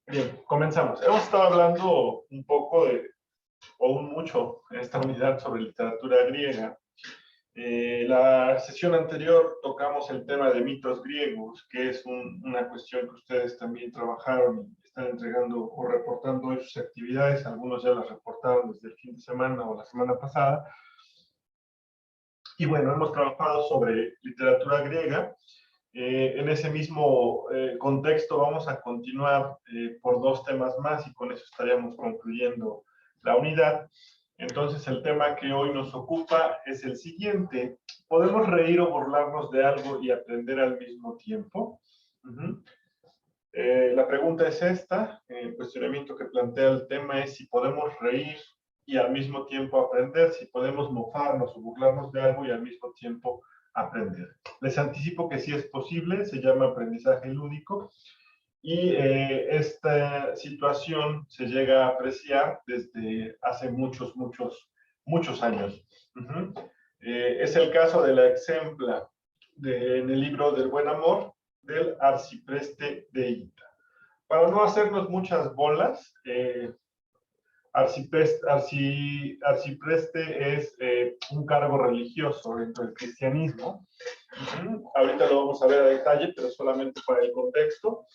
Bien, comenzamos. Hemos estado hablando un poco o un mucho en esta unidad sobre literatura griega. La sesión anterior tocamos el tema de mitos griegos, que es una cuestión que ustedes también trabajaron y están entregando o reportando en sus actividades. Algunos ya las reportaron desde el fin de semana o la semana pasada. Y bueno, hemos trabajado sobre literatura griega. En ese mismo contexto vamos a continuar por dos temas más y con eso estaríamos concluyendo la unidad. Entonces el tema que hoy nos ocupa es el siguiente. ¿Podemos reír o burlarnos de algo y aprender al mismo tiempo? La pregunta es esta. El cuestionamiento que plantea el tema es si podemos reír y al mismo tiempo aprender, si podemos mofarnos o burlarnos de algo y al mismo tiempo aprender. Les anticipo que sí es posible, se llama aprendizaje lúdico y esta situación se llega a apreciar desde hace muchos años. Es el caso de la exempla en el libro del Buen Amor del Arcipreste de Ita. Para no hacernos muchas bolas, arcipreste es un cargo religioso dentro del cristianismo. Ahorita lo vamos a ver a detalle, pero solamente para el contexto.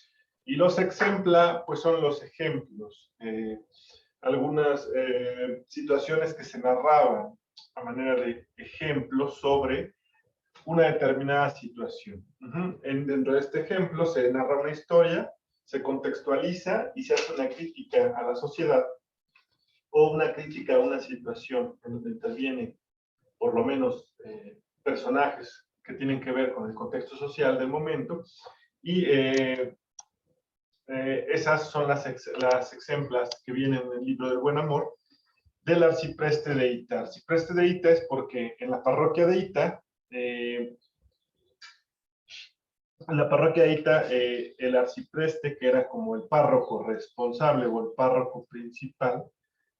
Y los exempla, pues son los ejemplos, algunas situaciones que se narraban a manera de ejemplos sobre una determinada situación. Dentro de este ejemplo se narra una historia, se contextualiza y se hace una crítica a la sociedad o una crítica a una situación en donde intervienen por lo menos personajes que tienen que ver con el contexto social del momento y esas son las exemplas que vienen en el libro del Buen Amor del Arcipreste de Ita. Arcipreste de Ita es porque en la parroquia de Ita el arcipreste, que era como el párroco responsable o el párroco principal,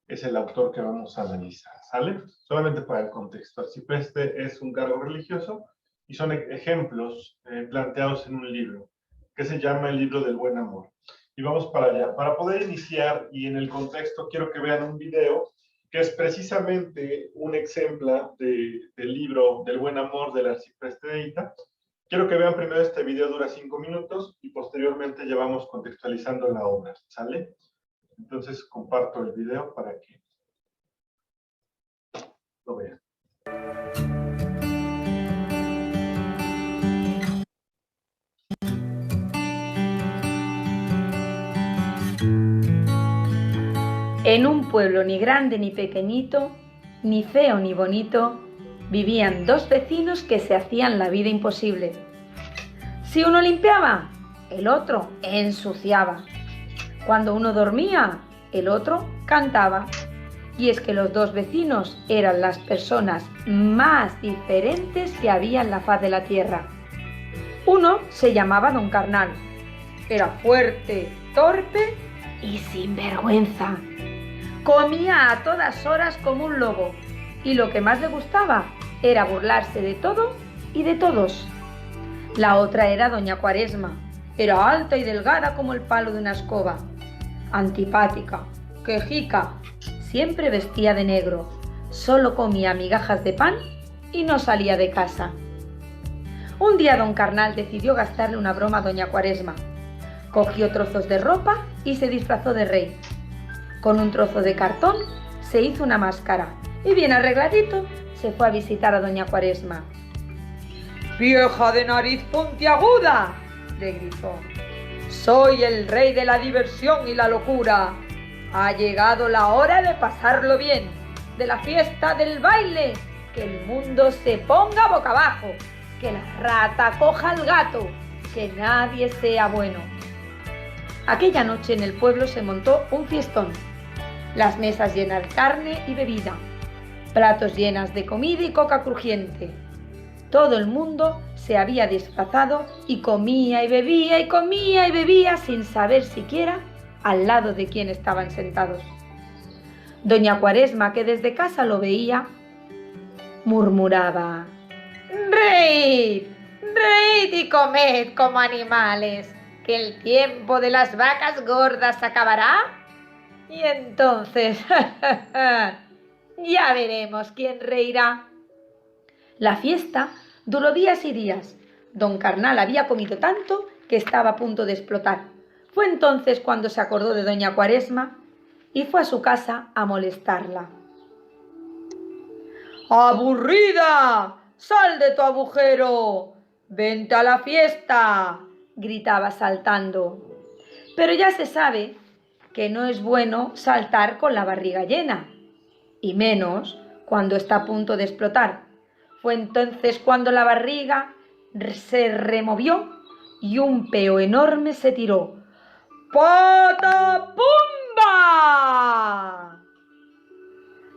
es el autor que vamos a analizar, ¿sale? Solamente para el contexto. Arcipreste es un cargo religioso y son ejemplos planteados en un libro que se llama el libro del Buen Amor. Y vamos para allá. Para poder iniciar y en el contexto quiero que vean un video que es precisamente un ejemplo del libro del Buen Amor del Arcipreste de Ita. Quiero que vean primero este video, dura 5 minutos y posteriormente ya vamos contextualizando la obra, ¿sale? Entonces comparto el video para que lo vean. En un pueblo ni grande ni pequeñito, ni feo ni bonito, vivían dos vecinos que se hacían la vida imposible. Si uno limpiaba, el otro ensuciaba. Cuando uno dormía, el otro cantaba. Y es que los dos vecinos eran las personas más diferentes que había en la faz de la tierra. Uno se llamaba Don Carnal. Era fuerte, torpe y sinvergüenza. Comía a todas horas como un lobo y lo que más le gustaba era burlarse de todo y de todos. La otra era Doña Cuaresma. Era alta y delgada como el palo de una escoba. Antipática, quejica, siempre vestía de negro, solo comía migajas de pan y no salía de casa. Un día Don Carnal decidió gastarle una broma a Doña Cuaresma. Cogió trozos de ropa y se disfrazó de rey. Con un trozo de cartón se hizo una máscara y bien arregladito se fue a visitar a Doña Cuaresma. «¡Vieja de nariz puntiaguda!», le gritó. «Soy el rey de la diversión y la locura. Ha llegado la hora de pasarlo bien, de la fiesta, del baile, que el mundo se ponga boca abajo, que la rata coja al gato, que nadie sea bueno». Aquella noche en el pueblo se montó un fiestón. Las mesas llenas de carne y bebida, platos llenas de comida y coca crujiente. Todo el mundo se había disfrazado y comía y bebía y comía y bebía sin saber siquiera al lado de quién estaban sentados. Doña Cuaresma, que desde casa lo veía, murmuraba: «Reíd, reíd y comed como animales, que el tiempo de las vacas gordas acabará? Y entonces, ya veremos quién reirá. La fiesta duró días y días. Don Carnal había comido tanto que estaba a punto de explotar. Fue entonces cuando se acordó de doña Cuaresma y fue a su casa a molestarla. ¡Aburrida! ¡Sal de tu agujero! ¡Vente a la fiesta!, gritaba saltando. Pero ya se sabe que no es bueno saltar con la barriga llena, y menos cuando está a punto de explotar. Fue entonces cuando la barriga se removió y un peo enorme se tiró. ¡Patapumba!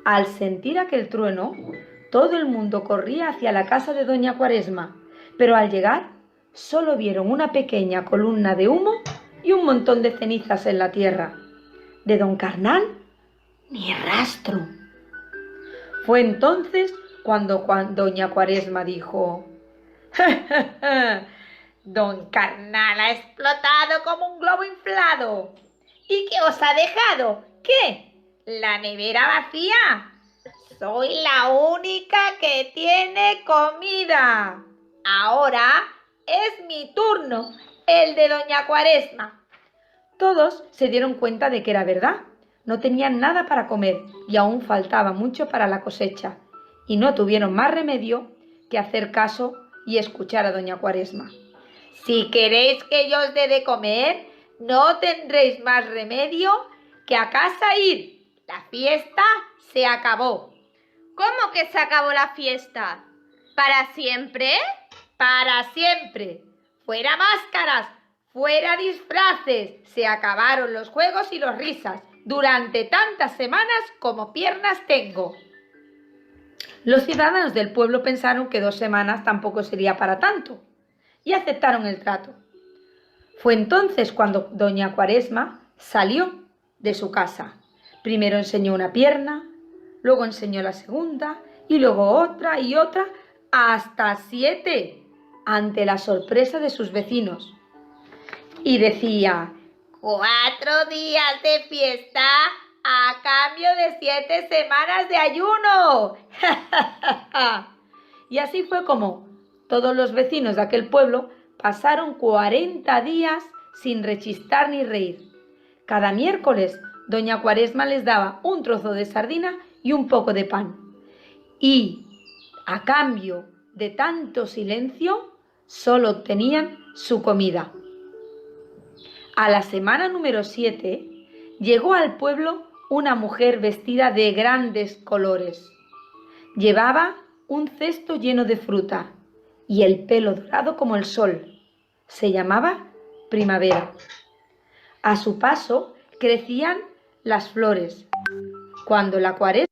Al sentir aquel trueno, todo el mundo corría hacia la casa de doña Cuaresma, pero al llegar solo vieron una pequeña columna de humo y un montón de cenizas en la tierra. De don Carnal, ni rastro. Fue entonces cuando doña Cuaresma dijo: Don Carnal ha explotado como un globo inflado. ¿Y qué os ha dejado? ¿Qué? ¿La nevera vacía? Soy la única que tiene comida. Ahora es mi turno, el de doña Cuaresma. Todos se dieron cuenta de que era verdad. No tenían nada para comer y aún faltaba mucho para la cosecha. Y no tuvieron más remedio que hacer caso y escuchar a doña Cuaresma. Si queréis que yo os dé de comer, no tendréis más remedio que a casa ir. La fiesta se acabó. ¿Cómo que se acabó la fiesta? ¿Para siempre? Para siempre. Fuera máscaras, fuera disfraces. Se acabaron los juegos y las risas durante tantas semanas como piernas tengo. Los ciudadanos del pueblo pensaron que 2 semanas tampoco sería para tanto y aceptaron el trato. Fue entonces cuando doña Cuaresma salió de su casa. Primero enseñó una pierna, luego enseñó la segunda y luego otra y otra, hasta 7, ante la sorpresa de sus vecinos. Y decía: 4 días de fiesta a cambio de 7 semanas de ayuno. Y así fue como todos los vecinos de aquel pueblo pasaron 40 días sin rechistar ni reír. Cada miércoles doña Cuaresma les daba un trozo de sardina y un poco de pan. Y, a cambio de tanto silencio, solo obtenían su comida. A la semana número 7 llegó al pueblo una mujer vestida de grandes colores. Llevaba un cesto lleno de fruta y el pelo dorado como el sol. Se llamaba Primavera. A su paso crecían las flores. Cuando la Cuaresma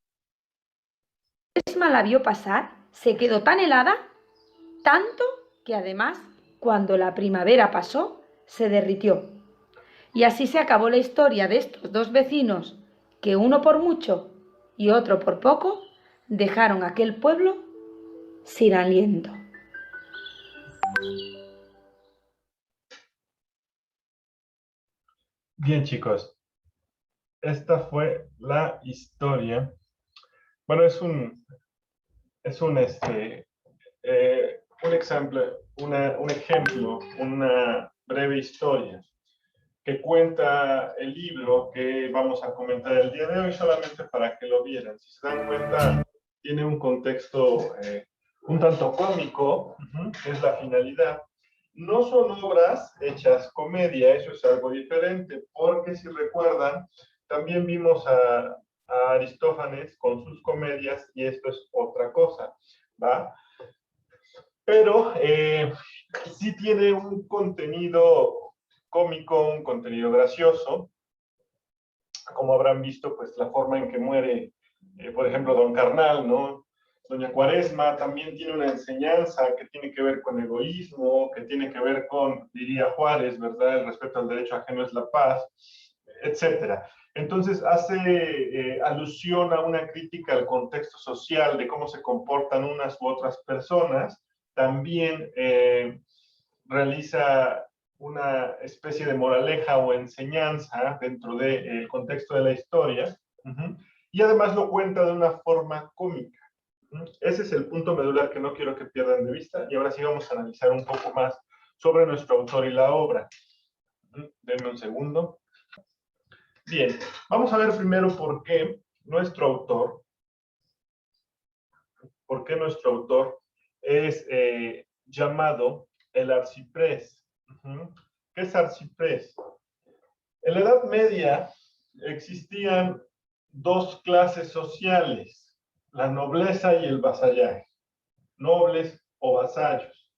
la vio pasar, se quedó tan helada, tanto que además, cuando la primavera pasó, se derritió. Y así se acabó la historia de estos 2 vecinos que, uno por mucho y otro por poco, dejaron aquel pueblo sin aliento. Bien, chicos, esta fue la historia. Bueno, es un ejemplo, una breve historia que cuenta el libro que vamos a comentar el día de hoy, solamente para que lo vieran. Si se dan cuenta, tiene un contexto un tanto cómico, es la finalidad. No son obras hechas comedia, eso es algo diferente, porque si recuerdan, también vimos a Aristófanes con sus comedias y esto es otra cosa, ¿va? Pero sí tiene un contenido cómico, un contenido gracioso. Como habrán visto, pues la forma en que muere, por ejemplo, Don Carnal, ¿no? Doña Cuaresma también tiene una enseñanza que tiene que ver con egoísmo, que tiene que ver con, diría Juárez, ¿verdad? El respeto al derecho ajeno es la paz, etcétera. Entonces hace alusión a una crítica al contexto social de cómo se comportan unas u otras personas. También realiza una especie de moraleja o enseñanza dentro del contexto de la historia, y además lo cuenta de una forma cómica. Ese es el punto medular que no quiero que pierdan de vista, y ahora sí vamos a analizar un poco más sobre nuestro autor y la obra. Denme un segundo. Bien, vamos a ver primero por qué nuestro autor es llamado el arciprés. ¿Qué es arciprés? En la Edad Media existían dos clases sociales, la nobleza y el vasallaje, nobles o vasallos.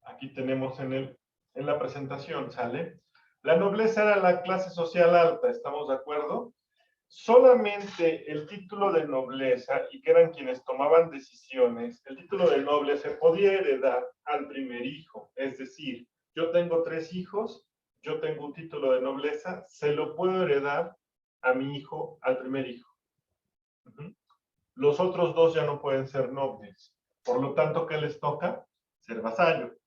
Aquí tenemos en la presentación, ¿sale? La nobleza era la clase social alta, ¿estamos de acuerdo? Solamente el título de nobleza, y que eran quienes tomaban decisiones, el título de noble se podía heredar al primer hijo. Es decir, yo tengo 3 hijos, yo tengo un título de nobleza, se lo puedo heredar a mi hijo, al primer hijo. Los otros 2 ya no pueden ser nobles. Por lo tanto, ¿qué les toca? Ser vasallo.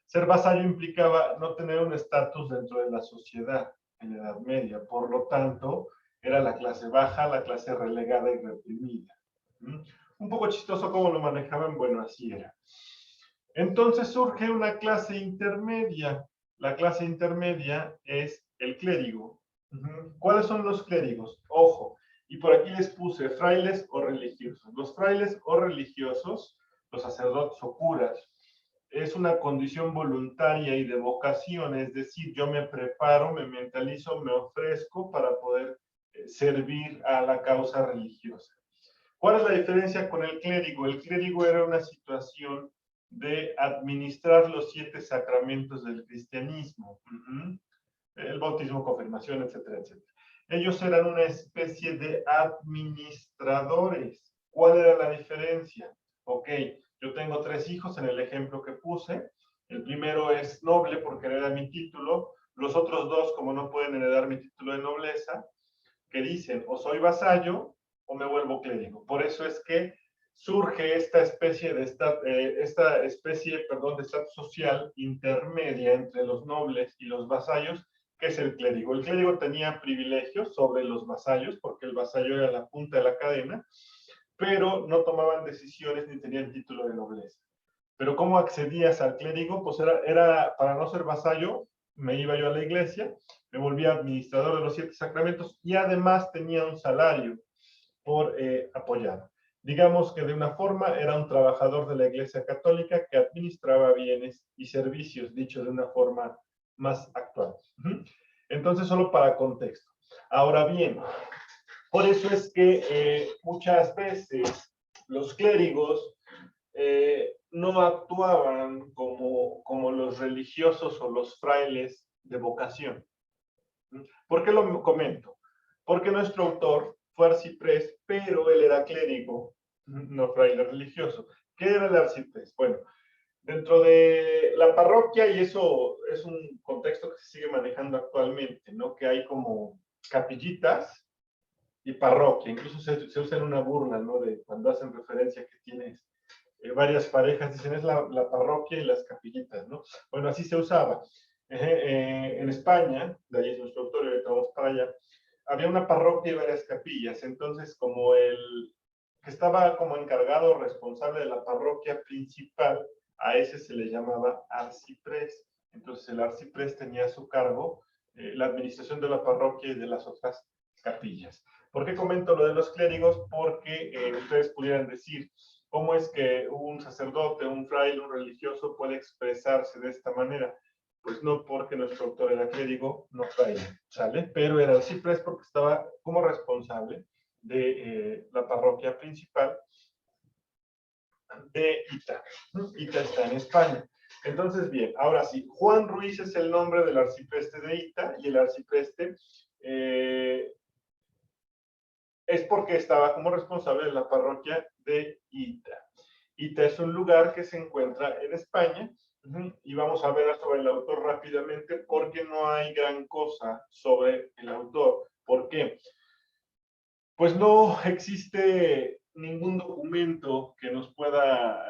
Ser vasallo implicaba no tener un estatus dentro de la sociedad en la Edad Media. Por lo tanto, era la clase baja, la clase relegada y reprimida. Un poco chistoso cómo lo manejaban, bueno, así era. Entonces surge una clase intermedia. La clase intermedia es el clérigo. ¿Cuáles son los clérigos? Ojo, y por aquí les puse frailes o religiosos. Los frailes o religiosos, los sacerdotes o curas, es una condición voluntaria y de vocación, es decir, yo me preparo, me mentalizo, me ofrezco para poder servir a la causa religiosa. ¿Cuál es la diferencia con el clérigo? El clérigo era una situación de administrar los 7 sacramentos del cristianismo, el bautismo, confirmación, etcétera, etcétera. Ellos eran una especie de administradores. ¿Cuál era la diferencia? Ok, yo tengo 3 hijos en el ejemplo que puse. El primero es noble porque hereda mi título. Los otros 2, como no pueden heredar mi título de nobleza, que dicen o soy vasallo o me vuelvo clérigo. Por eso es que surge esta especie de estatus social intermedia entre los nobles y los vasallos, que es el clérigo. El clérigo tenía privilegios sobre los vasallos, porque el vasallo era la punta de la cadena, pero no tomaban decisiones ni tenían título de nobleza. Pero ¿cómo accedías al clérigo? Pues era para no ser vasallo, me iba yo a la iglesia, me volvía administrador de los 7 sacramentos y además tenía un salario por apoyar. Digamos que de una forma era un trabajador de la Iglesia Católica que administraba bienes y servicios, dicho de una forma más actual. Entonces, solo para contexto. Ahora bien, por eso es que muchas veces los clérigos no actuaban como los religiosos o los frailes de vocación. ¿Por qué lo comento? Porque nuestro autor fue arciprés, pero él era clérigo, no fraile religioso. ¿Qué era el arciprés? Bueno, dentro de la parroquia, y eso es un contexto que se sigue manejando actualmente, ¿no? Que hay como capillitas y parroquia. Incluso se usa en una burla, ¿no? De cuando hacen referencia que tienes varias parejas, dicen es la parroquia y las capillitas, ¿no? Bueno, así se usaba. En España, de ahí es nuestro autor, y ahorita vamos para allá, había una parroquia y varias capillas. Entonces, como el que estaba como encargado responsable de la parroquia principal, a ese se le llamaba arciprés. Entonces, el arciprés tenía a su cargo la administración de la parroquia y de las otras capillas. ¿Por qué comento lo de los clérigos? Porque ustedes pudieran decir, ¿cómo es que un sacerdote, un fraile, un religioso puede expresarse de esta manera? Pues no porque nuestro autor era clérigo, no fraile, ¿sale? Pero era arciprés porque estaba como responsable de la parroquia principal de Ita. Ita está en España. Entonces, bien, ahora sí, Juan Ruiz es el nombre del arcipreste de Ita, y el arcipreste es porque estaba como responsable de la parroquia de Ita. Ita es un lugar que se encuentra en España, y vamos a ver sobre el autor rápidamente porque no hay gran cosa sobre el autor. ¿Por qué? Pues no existe ningún documento que nos pueda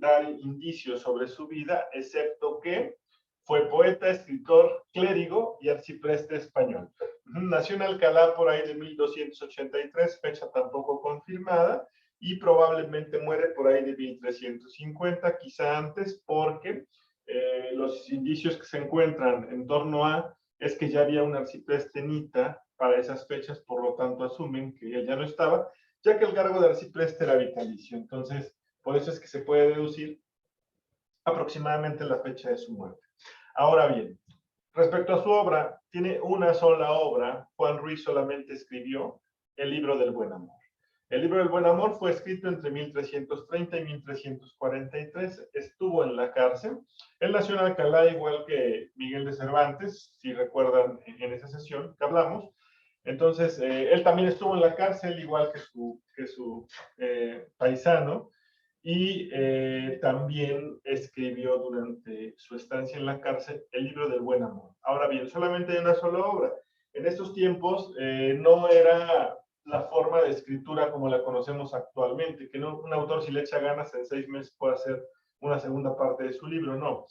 dar indicios sobre su vida, excepto que Fue poeta, escritor, clérigo y arcipreste español. Nació en Alcalá por ahí de 1283, fecha tampoco confirmada, y probablemente muere por ahí de 1350, quizá antes, porque los indicios que se encuentran en torno a es que ya había un arcipreste Nita para esas fechas, por lo tanto asumen que él ya no estaba, ya que el cargo de arcipreste era vitalicio. Entonces, por eso es que se puede deducir aproximadamente la fecha de su muerte. Ahora bien, respecto a su obra, tiene una sola obra. Juan Ruiz solamente escribió El libro del buen amor. El libro del buen amor fue escrito entre 1330 y 1343. Estuvo en la cárcel. Él nació en Alcalá, igual que Miguel de Cervantes, si recuerdan en esa sesión que hablamos. Entonces, él también estuvo en la cárcel, igual que su paisano. Y también escribió durante su estancia en la cárcel el libro del buen amor. Ahora bien, solamente hay una sola obra. En estos tiempos no era la forma de escritura como la conocemos actualmente, que no, un autor si le echa ganas en 6 meses puede hacer una segunda parte de su libro, no.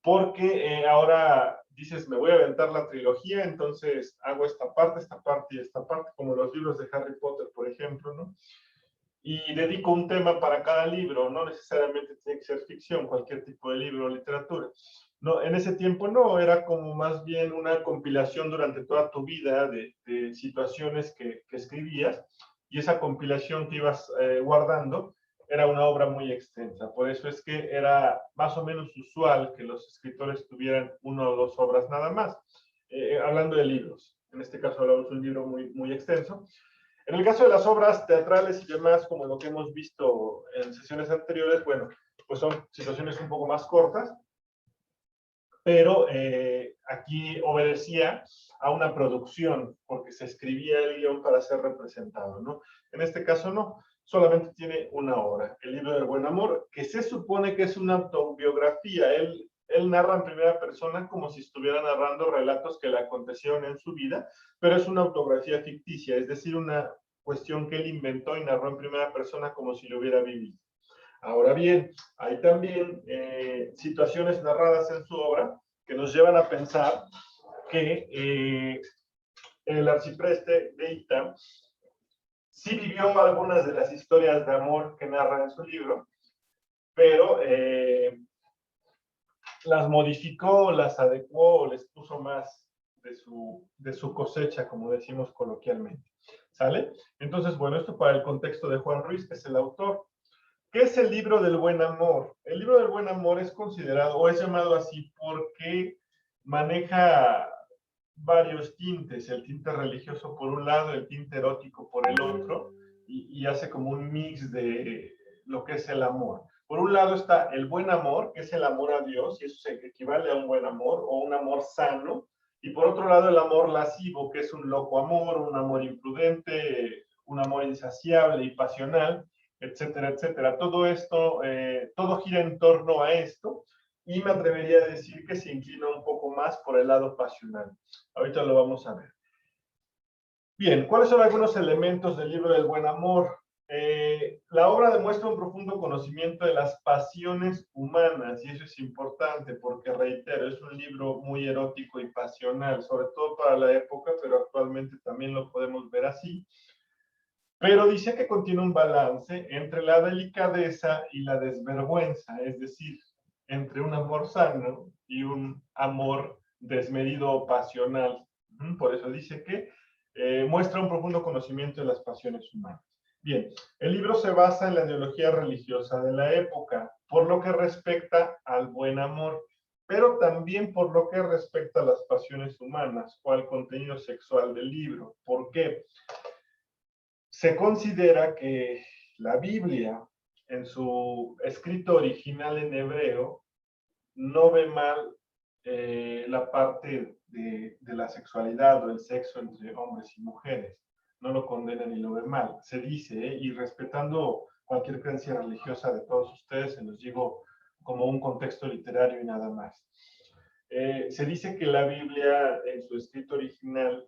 Porque ahora dices, me voy a aventar la trilogía, entonces hago esta parte y esta parte, como los libros de Harry Potter, por ejemplo, ¿no? Y dedico un tema para cada libro, no necesariamente tiene que ser ficción, cualquier tipo de libro o literatura. No, en ese tiempo no, era como más bien una compilación durante toda tu vida de situaciones que escribías, y esa compilación que ibas guardando era una obra muy extensa. Por eso es que era más o menos usual que los escritores tuvieran 1 o 2 obras nada más. Hablando de libros, en este caso hablamos de un libro muy, muy extenso. En el caso de las obras teatrales y demás, como lo que hemos visto en sesiones anteriores, bueno, pues son situaciones un poco más cortas, pero aquí obedecía a una producción, porque se escribía el guión para ser representado, ¿no? En este caso no, solamente tiene una obra, El libro del buen amor, que se supone que es una autobiografía. Él narra en primera persona como si estuviera narrando relatos que le acontecieron en su vida, pero es una autografía ficticia, es decir, una cuestión que él inventó y narró en primera persona como si lo hubiera vivido. Ahora bien, hay también situaciones narradas en su obra que nos llevan a pensar que el arcipreste de Ita sí vivió algunas de las historias de amor que narra en su libro, pero las modificó, las adecuó, les puso más de su cosecha, como decimos coloquialmente. ¿Sale? Entonces, bueno, esto para el contexto de Juan Ruiz, que es el autor. ¿Qué es el libro del buen amor? El libro del buen amor es considerado, o es llamado así, porque maneja varios tintes, el tinte religioso por un lado, el tinte erótico por el otro, y hace como un mix de lo que es el amor. Por un lado está el buen amor, que es el amor a Dios, y eso se equivale a un buen amor, o un amor sano, y por otro lado el amor lascivo, que es un loco amor, un amor imprudente, un amor insaciable y pasional, etcétera, etcétera. Todo esto, todo gira en torno a esto, y me atrevería a decir que se inclina un poco más por el lado pasional. Ahorita lo vamos a ver. Bien, ¿cuáles son algunos elementos del libro del buen amor? La obra demuestra un profundo conocimiento de las pasiones humanas, y eso es importante porque, reitero, es un libro muy erótico y pasional, sobre todo para la época, pero actualmente también lo podemos ver así. Pero dice que contiene un balance entre la delicadeza y la desvergüenza, es decir, entre un amor sano y un amor desmedido o pasional. Por eso dice que muestra un profundo conocimiento de las pasiones humanas. Bien, el libro se basa en la ideología religiosa de la época, por lo que respecta al buen amor, pero también por lo que respecta a las pasiones humanas o al contenido sexual del libro. ¿Por qué? Se considera que la Biblia, en su escrito original en hebreo, no ve mal la parte de la sexualidad o el sexo entre hombres y mujeres. No lo condena ni lo ve mal. Se dice, y respetando cualquier creencia religiosa de todos ustedes, se los digo como un contexto literario y nada más. Se dice que la Biblia, en su escrito original,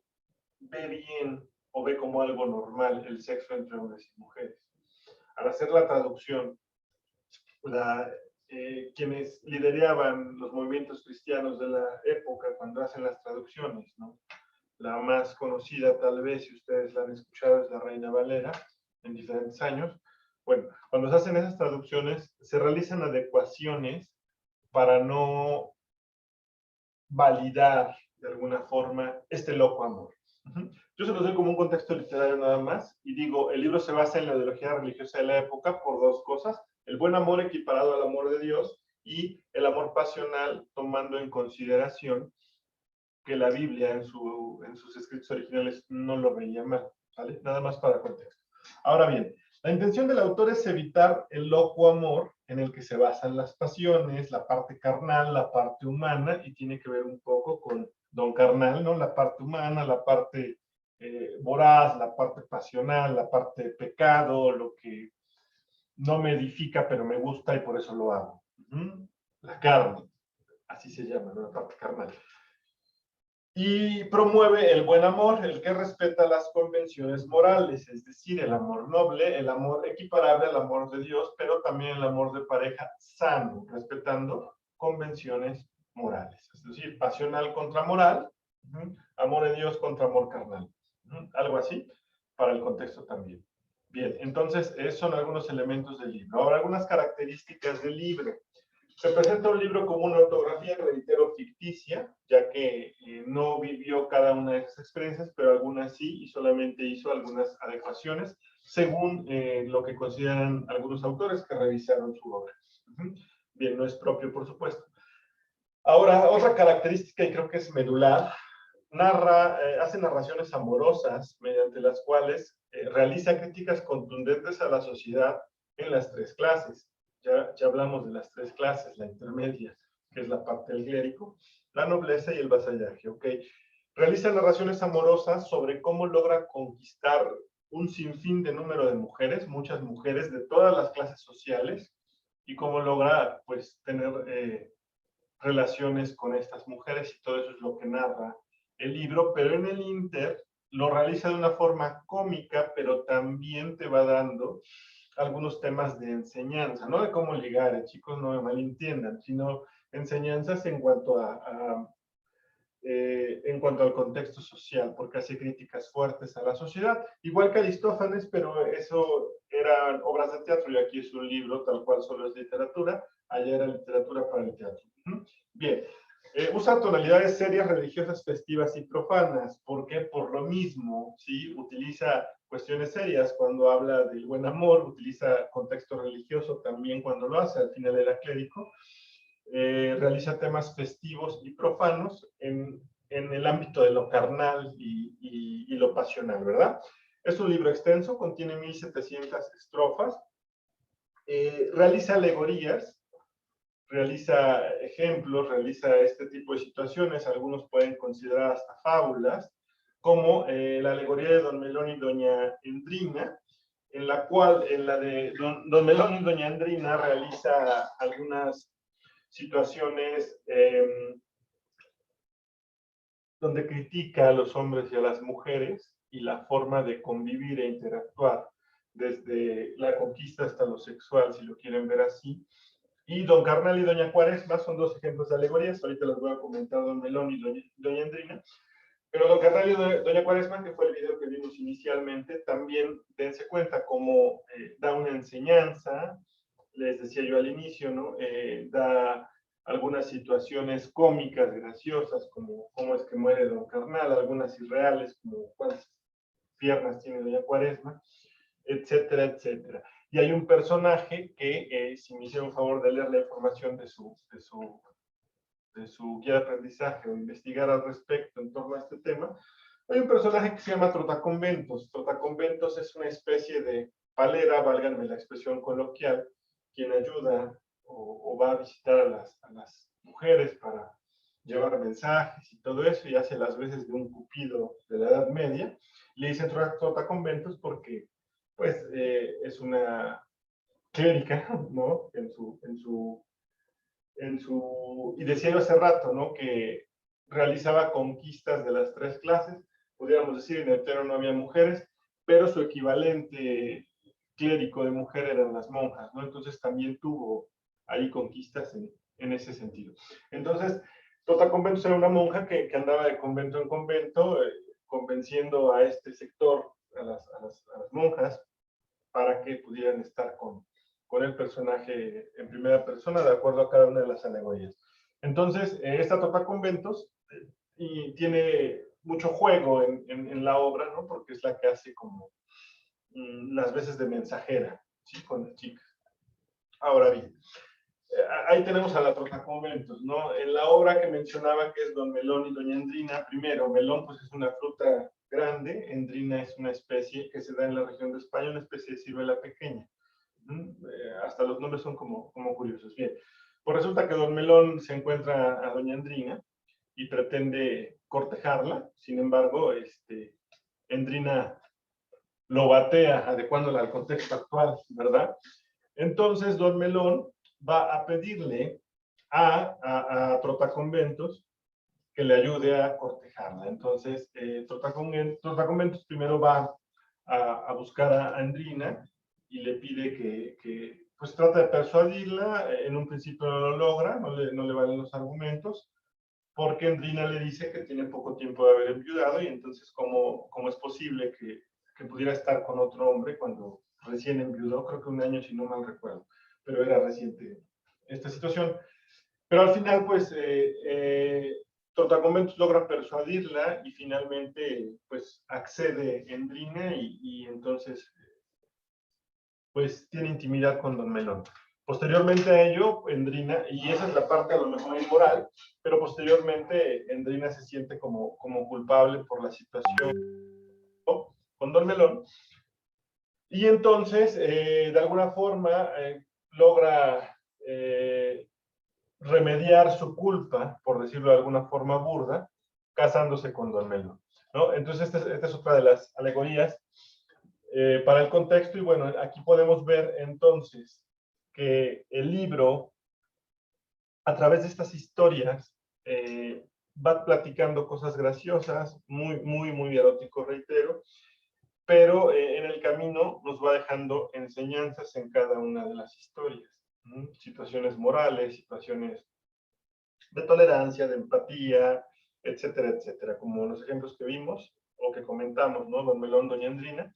ve bien o ve como algo normal el sexo entre hombres y mujeres. Al hacer la traducción, quienes lideraban los movimientos cristianos de la época cuando hacen las traducciones, ¿no? La más conocida, tal vez, si ustedes la han escuchado, es la Reina Valera, en diferentes años. Bueno, cuando se hacen esas traducciones, se realizan adecuaciones para no validar, de alguna forma, este loco amor. Yo se los doy como un contexto literario nada más, y digo, el libro se basa en la ideología religiosa de la época por dos cosas: el buen amor equiparado al amor de Dios y el amor pasional, tomando en consideración que la Biblia en sus escritos originales no lo veía mal, ¿vale? Nada más para contexto. Ahora bien, la intención del autor es evitar el loco amor en el que se basan las pasiones, la parte carnal, la parte humana, y tiene que ver un poco con Don Carnal, ¿no? La parte humana, la parte voraz, la parte pasional, la parte de pecado, lo que no me edifica, pero me gusta y por eso lo hago. La carne, así se llama, ¿no? La parte carnal. Y promueve el buen amor, el que respeta las convenciones morales, es decir, el amor noble, el amor equiparable al amor de Dios, pero también el amor de pareja sano, respetando convenciones morales. Es decir, pasional contra moral, amor de Dios contra amor carnal. Algo así, para el contexto también. Bien, entonces, esos son algunos elementos del libro. Ahora, algunas características del libro. Se presenta un libro como una autografía, reitero, ficticia, ya que no vivió cada una de esas experiencias, pero algunas sí, y solamente hizo algunas adecuaciones, según lo que consideran algunos autores que revisaron su obra. Bien, no es propio, por supuesto. Ahora, otra característica, y creo que es medular, hace narraciones amorosas, mediante las cuales realiza críticas contundentes a la sociedad en las tres clases. Ya hablamos de las tres clases: la intermedia, que es la parte del clérigo, la nobleza y el vasallaje, ¿ok? Realiza narraciones amorosas sobre cómo logra conquistar un sinfín de número de mujeres, muchas mujeres de todas las clases sociales, y cómo logra, pues, tener relaciones con estas mujeres, y todo eso es lo que narra el libro, pero en el Inter lo realiza de una forma cómica, pero también te va dando algunos temas de enseñanza, no de cómo ligar, chicos, no me malentiendan, sino enseñanzas en cuanto en cuanto al contexto social, porque hace críticas fuertes a la sociedad, igual que Aristófanes, pero eso eran obras de teatro y aquí es un libro, tal cual solo es literatura, allá era literatura para el teatro. Bien, usa tonalidades serias, religiosas, festivas y profanas. ¿Por qué? Por lo mismo, ¿sí? Utiliza cuestiones serias cuando habla del buen amor, utiliza contexto religioso también cuando lo hace, al final era clérigo. Realiza temas festivos y profanos en el ámbito de lo carnal y lo pasional, ¿verdad? Es un libro extenso, contiene 1700 estrofas, realiza alegorías, realiza ejemplos, realiza este tipo de situaciones, algunos pueden considerar hasta fábulas, como la alegoría de Don Melón y Doña Endrina, en la cual, en la de Don Melón y Doña Endrina, realiza algunas situaciones donde critica a los hombres y a las mujeres y la forma de convivir e interactuar, desde la conquista hasta lo sexual, si lo quieren ver así. Y Don Carnal y Doña Cuaresma son dos ejemplos de alegorías. Ahorita les voy a comentar Don Melón y Doña Endrina. Pero Don Carnal y Doña Cuaresma, que fue el video que vimos inicialmente, también dense cuenta cómo da una enseñanza, les decía yo al inicio, ¿no? Da algunas situaciones cómicas, graciosas, como cómo es que muere Don Carnal, algunas irreales, como cuántas piernas tiene Doña Cuaresma, etcétera, etcétera. Y hay un personaje que, si me hicieron favor de leer la información de su guía de aprendizaje o investigar al respecto en torno a este tema, hay un personaje que se llama Trotaconventos. Trotaconventos es una especie de palera, válganme la expresión coloquial, quien ayuda o va a visitar a las mujeres para llevar mensajes y todo eso, y hace las veces de un cupido de la Edad Media. Le dicen Trotaconventos porque, pues, es una clérica, ¿no? Y decía yo hace rato, ¿no? Que realizaba conquistas de las tres clases. Pudiéramos decir, en el Tero no había mujeres, pero su equivalente clérigo de mujer eran las monjas, ¿no? Entonces también tuvo hay conquistas en ese sentido. Entonces, Trotaconventos era una monja que andaba de convento en convento, convenciendo a este sector, a las monjas, para que pudieran estar con el personaje en primera persona, de acuerdo a cada una de las alegorías. Entonces, esta Trotaconventos y tiene mucho juego en la obra, ¿no? Porque es la que hace como las veces de mensajera, ¿sí? Con las chicas. Ahora bien, ahí tenemos a la Trotaconventos, ¿no? En la obra que mencionaba, que es Don Melón y Doña Endrina, primero, melón pues es una fruta grande, endrina es una especie que se da en la región de España, una especie de ciruela pequeña. Hasta los nombres son como curiosos. Bien, pues resulta que Don Melón se encuentra a Doña Endrina y pretende cortejarla, sin embargo, Endrina lo batea, adecuándola al contexto actual, ¿verdad? Entonces, Don Melón va a pedirle a Trotaconventos que le ayude a cortejarla. Entonces, Trotaconventos primero va a buscar a Endrina y le pide que pues trata de persuadirla. En un principio no lo logra, no le valen los argumentos, porque Endrina le dice que tiene poco tiempo de haber enviudado y entonces cómo es posible que pudiera estar con otro hombre cuando recién enviudó, creo que un año si no mal recuerdo, pero era reciente esta situación. Pero al final, pues, Trotaconventos logra persuadirla y finalmente, pues, accede Endrina y entonces, pues, tiene intimidad con Don Melón. Posteriormente a ello, Endrina, y esa es la parte a lo mejor inmoral, pero posteriormente Endrina se siente como culpable por la situación con Don Melón, y entonces, de alguna forma, logra remediar su culpa, por decirlo de alguna forma burda, casándose con Don Melón, ¿no? Entonces, esta es otra de las alegorías para el contexto, y bueno, aquí podemos ver entonces que el libro, a través de estas historias, va platicando cosas graciosas, muy erótico, reitero, pero en el camino nos va dejando enseñanzas en cada una de las historias. Situaciones morales, situaciones de tolerancia, de empatía, etcétera, etcétera, como los ejemplos que vimos o que comentamos, ¿no? Don Melón, Doña Endrina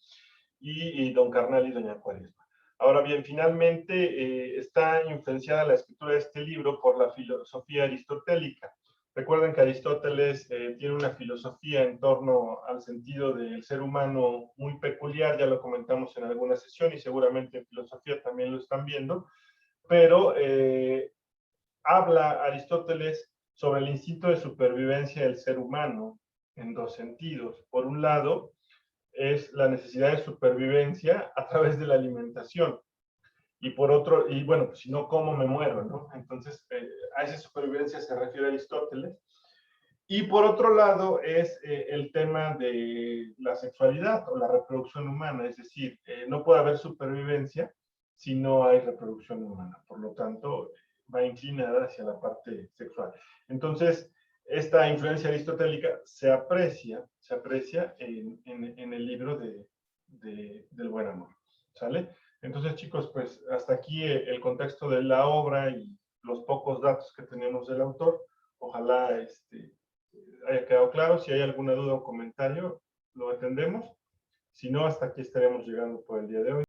y Don Carnal y Doña Cuaresma. Ahora bien, finalmente está influenciada la escritura de este libro por la filosofía aristotélica. Recuerden que Aristóteles tiene una filosofía en torno al sentido del ser humano muy peculiar, ya lo comentamos en alguna sesión y seguramente en filosofía también lo están viendo, pero habla Aristóteles sobre el instinto de supervivencia del ser humano en dos sentidos. Por un lado, es la necesidad de supervivencia a través de la alimentación. Y por otro, y bueno, pues si no como me muero, ¿no? Entonces, a esa supervivencia se refiere Aristóteles. Y por otro lado es el tema de la sexualidad o la reproducción humana, es decir, no puede haber supervivencia si no hay reproducción humana. Por lo tanto, va inclinada hacia la parte sexual. Entonces, esta influencia aristotélica se aprecia en el libro del buen amor. ¿Sale? Entonces, chicos, pues hasta aquí el contexto de la obra y los pocos datos que tenemos del autor. Ojalá haya quedado claro. Si hay alguna duda o comentario, lo atendemos. Si no, hasta aquí estaremos llegando por el día de hoy.